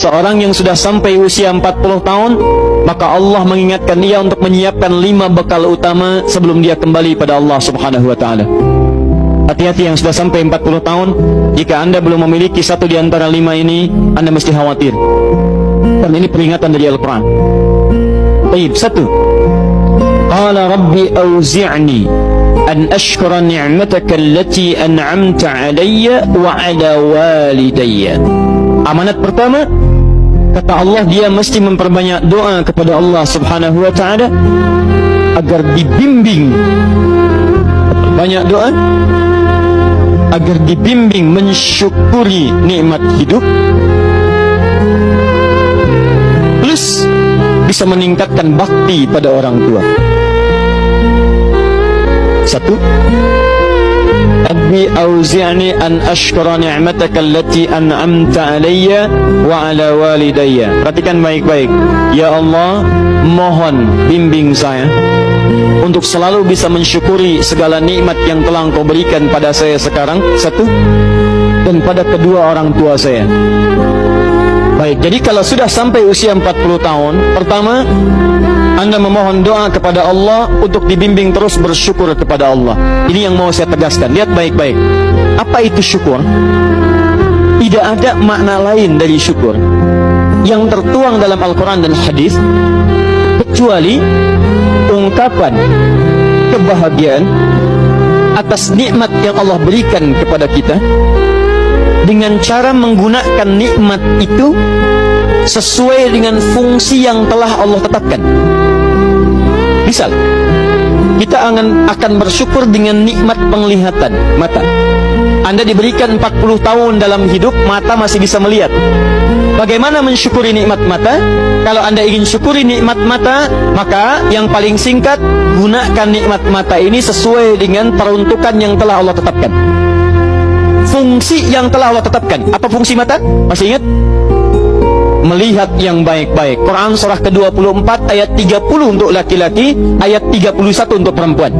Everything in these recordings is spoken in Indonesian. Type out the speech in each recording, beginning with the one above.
Seorang yang sudah sampai usia 40 tahun, maka Allah mengingatkan dia untuk menyiapkan 5 bekal utama sebelum dia kembali pada Allah Subhanahu wa ta'ala. Hati-hati yang sudah sampai 40 tahun, jika anda belum memiliki satu di antara 5 ini, anda mesti khawatir. Dan ini peringatan dari Al-Quran. Baik, 1. Qala rabbi awzi'ni an ashkura ni'mataka allati an'amta alayya wa ala walidayya. Amanat pertama, kata Allah, dia mesti memperbanyak doa kepada Allah Subhanahu wa ta'ala agar dibimbing. Banyak doa agar dibimbing mensyukuri nikmat hidup, plus bisa meningkatkan bakti pada orang tua. 1. Rabbi auzi'ni an ashkura ni'mataka allati an'amta alayya wa ala walidayya. Perhatikan baik-baik. Ya Allah, mohon bimbing saya untuk selalu bisa mensyukuri segala nikmat yang telah Engkau berikan pada saya sekarang, 1, dan pada kedua orang tua saya. Baik, jadi kalau sudah sampai usia 40 tahun, pertama, anda memohon doa kepada Allah untuk dibimbing terus bersyukur kepada Allah. Ini yang mau saya tegaskan. Lihat baik-baik. Apa itu syukur? Tidak ada makna lain dari syukur yang tertuang dalam Al-Quran dan hadis kecuali ungkapan kebahagiaan atas nikmat yang Allah berikan kepada kita dengan cara menggunakan nikmat itu sesuai dengan fungsi yang telah Allah tetapkan. Misal, kita akan bersyukur dengan nikmat penglihatan mata. Anda diberikan 40 tahun dalam hidup, mata masih bisa melihat. Bagaimana mensyukuri nikmat mata? Kalau Anda ingin syukuri nikmat mata, maka yang paling singkat, gunakan nikmat mata ini sesuai dengan peruntukan yang telah Allah tetapkan. Fungsi yang telah Allah tetapkan. Apa fungsi mata? Masih ingat? Melihat yang baik-baik. Quran surah ke-24 ayat 30 untuk laki-laki, ayat 31 untuk perempuan.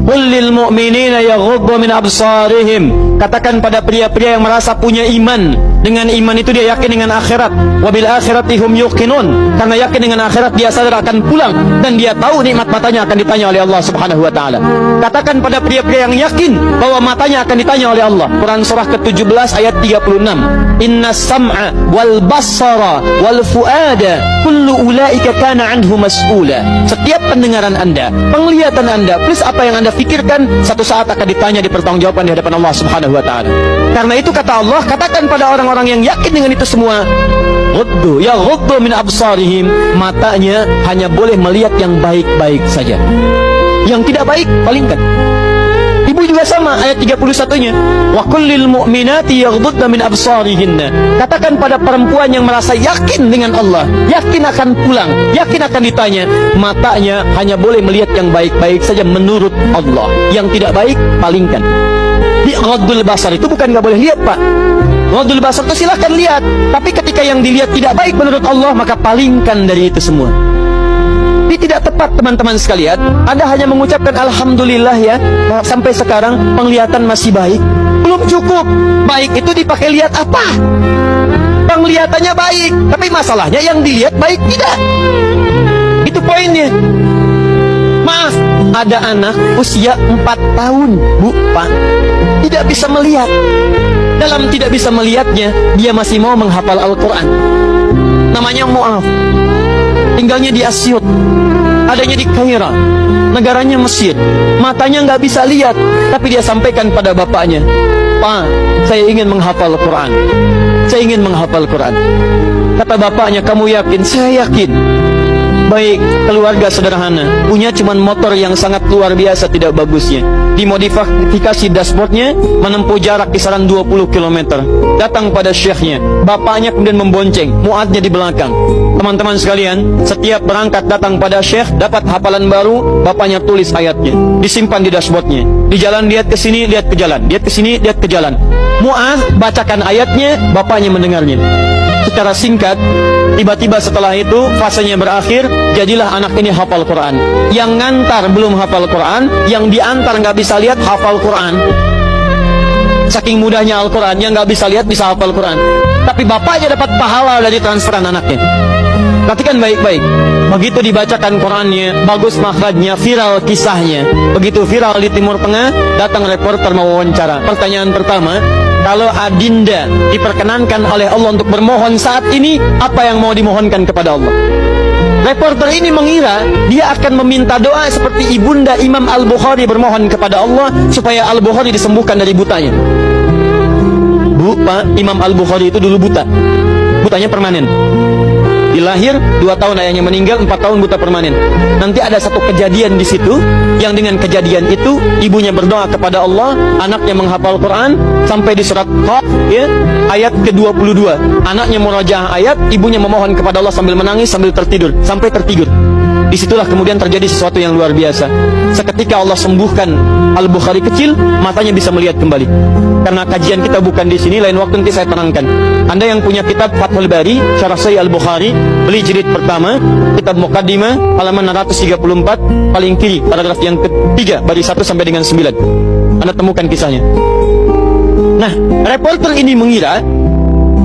Qul lil mu'minina yaghuddu min absarihim. Katakan pada pria-pria yang merasa punya iman. Dengan iman itu dia yakin dengan akhirat. Wabil akhirati hum yuqinun. Karena yakin dengan akhirat dia sadar akan pulang dan dia tahu nikmat matanya akan ditanya oleh Allah Subhanahu wa taala. Katakan pada pria-pria yang yakin bahwa matanya akan ditanya oleh Allah. Quran surah ke-17 ayat 36. Inna sam'a wal basara wal fuada kullu ulaika kana anhu mas'ula. Setiap pendengaran Anda, penglihatan Anda, plus apa yang Anda pikirkan, satu saat akan ditanya, dipertanggungjawabkan di hadapan Allah Subhanahu wa taala. Karena itu kata Allah, katakan pada orang-orang yang yakin dengan itu semua, ghuddu min absarihim, matanya hanya boleh melihat yang baik-baik saja. Yang tidak baik palingkan. Ibu juga sama, ayat 31-nya. Wa kullil mu'minati yaghdudna min absarihinna. Katakan pada perempuan yang merasa yakin dengan Allah, yakin akan pulang, yakin akan ditanya, matanya hanya boleh melihat yang baik-baik saja menurut Allah. Yang tidak baik palingkan. Di ghaddul basar itu bukan nggak boleh lihat, Pak. Ghaddul basar itu silahkan lihat, tapi ketika yang dilihat tidak baik menurut Allah, maka palingkan dari itu semua. Ini tidak tepat, teman-teman sekalian. Anda hanya mengucapkan alhamdulillah ya, sampai sekarang penglihatan masih baik. Belum cukup. Baik itu dipakai lihat apa? Penglihatannya baik, tapi masalahnya yang dilihat baik tidak. Itu poinnya. Maaf, ada anak usia 4 tahun, Bu, Pak, tidak bisa melihat. Dalam tidak bisa melihatnya, dia masih mau menghafal Al-Quran. Namanya Mu'af. Tinggalnya di Asyut, adanya di Kaira, negaranya Mesir. Matanya nggak bisa lihat, tapi dia sampaikan pada bapaknya, Pak, saya ingin menghafal Quran. Saya ingin menghafal Quran. Kata bapaknya, kamu yakin? Saya yakin. Baik, keluarga sederhana, punya cuman motor yang sangat luar biasa tidak bagusnya. Dimodifikasi dashboardnya, menempuh jarak kisaran 20 km. Datang pada syekhnya, bapaknya kemudian membonceng, muadnya di belakang. Teman-teman sekalian, setiap berangkat datang pada syekh, dapat hafalan baru, bapaknya tulis ayatnya, disimpan di dashboardnya. Di jalan lihat ke sini, lihat ke jalan, lihat ke sini, lihat ke jalan. Mu'adz bacakan ayatnya, bapaknya mendengarnya. Secara singkat, tiba-tiba setelah itu fasenya berakhir, jadilah anak ini hafal Quran. Yang ngantar belum hafal Quran, yang diantar nggak bisa lihat hafal Quran. saking mudahnya Al-Quran, yang nggak bisa lihat bisa hafal Quran. Tapi bapaknya dapat pahala dari transferan anaknya. Perhatikan baik-baik. Begitu dibacakan Qurannya, bagus makhrajnya, viral kisahnya. Begitu viral di Timur Tengah, datang reporter mau wawancara. Pertanyaan pertama, kalau Adinda diperkenankan oleh Allah untuk bermohon saat ini, apa yang mau dimohonkan kepada Allah? Reporter ini mengira dia akan meminta doa seperti ibunda Imam Al-Bukhari bermohon kepada Allah supaya Al-Bukhari disembuhkan dari butanya. Bu, Pak, Imam Al-Bukhari itu dulu buta. Butanya permanen. Dilahir 2 tahun ayahnya meninggal, 4 tahun buta permanen. Nanti ada satu kejadian di situ, yang dengan kejadian itu ibunya berdoa kepada Allah, anaknya menghafal Quran sampai di surat Qaf, ya, ayat ke-22. Anaknya murojaah ayat, ibunya memohon kepada Allah sambil menangis, sambil tertidur, sampai tertidur. Disitulah kemudian terjadi sesuatu yang luar biasa. Seketika Allah sembuhkan Al-Bukhari kecil, matanya bisa melihat kembali. Karena kajian kita bukan di sini, lain waktu nanti saya terangkan. Anda yang punya kitab Fathul Bari, Syarah Sahih Al-Bukhari, beli jilid pertama, kitab Muqaddimah, halaman 634, paling kiri, paragraf yang ketiga, baris 1 sampai dengan 9. Anda temukan kisahnya. Nah, reporter ini mengira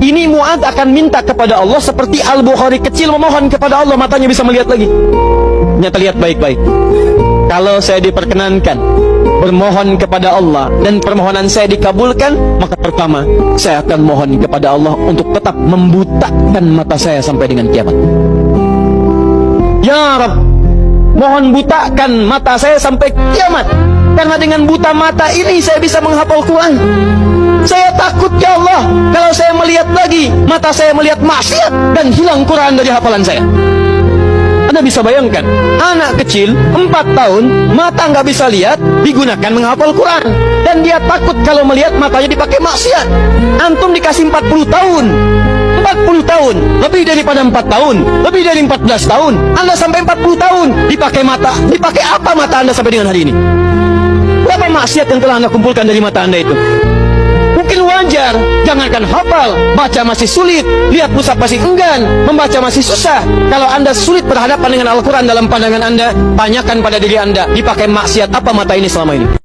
ini Mu'ad akan minta kepada Allah seperti Al-Bukhari kecil memohon kepada Allah, matanya bisa melihat lagi. Nyata, lihat baik-baik. Kalau saya diperkenankan bermohon kepada Allah dan permohonan saya dikabulkan, maka pertama saya akan mohon kepada Allah untuk tetap membutakan mata saya sampai dengan kiamat. Ya Rabb, mohon butakan mata saya sampai kiamat, karena dengan buta mata ini saya bisa menghafal Quran. Saya takut ya Allah, kalau saya melihat lagi, mata saya melihat maksiat dan hilang Quran dari hafalan saya. Anda bisa bayangkan, anak kecil 4 tahun, mata nggak bisa lihat, digunakan menghafal Quran. Dan dia takut kalau melihat matanya dipakai maksiat. Antum dikasih 40 tahun, 40 tahun, lebih daripada 4 tahun, lebih dari 14 tahun, Anda sampai 40 tahun, dipakai mata, dipakai apa mata Anda sampai dengan hari ini? Berapa maksiat yang telah Anda kumpulkan dari mata Anda itu? Mungkin wajar, jangankan hafal, baca masih sulit, lihat mushaf masih enggan, membaca masih susah. Kalau Anda sulit berhadapan dengan Al-Quran dalam pandangan Anda, tanyakan pada diri Anda, dipakai maksiat apa mata ini selama ini?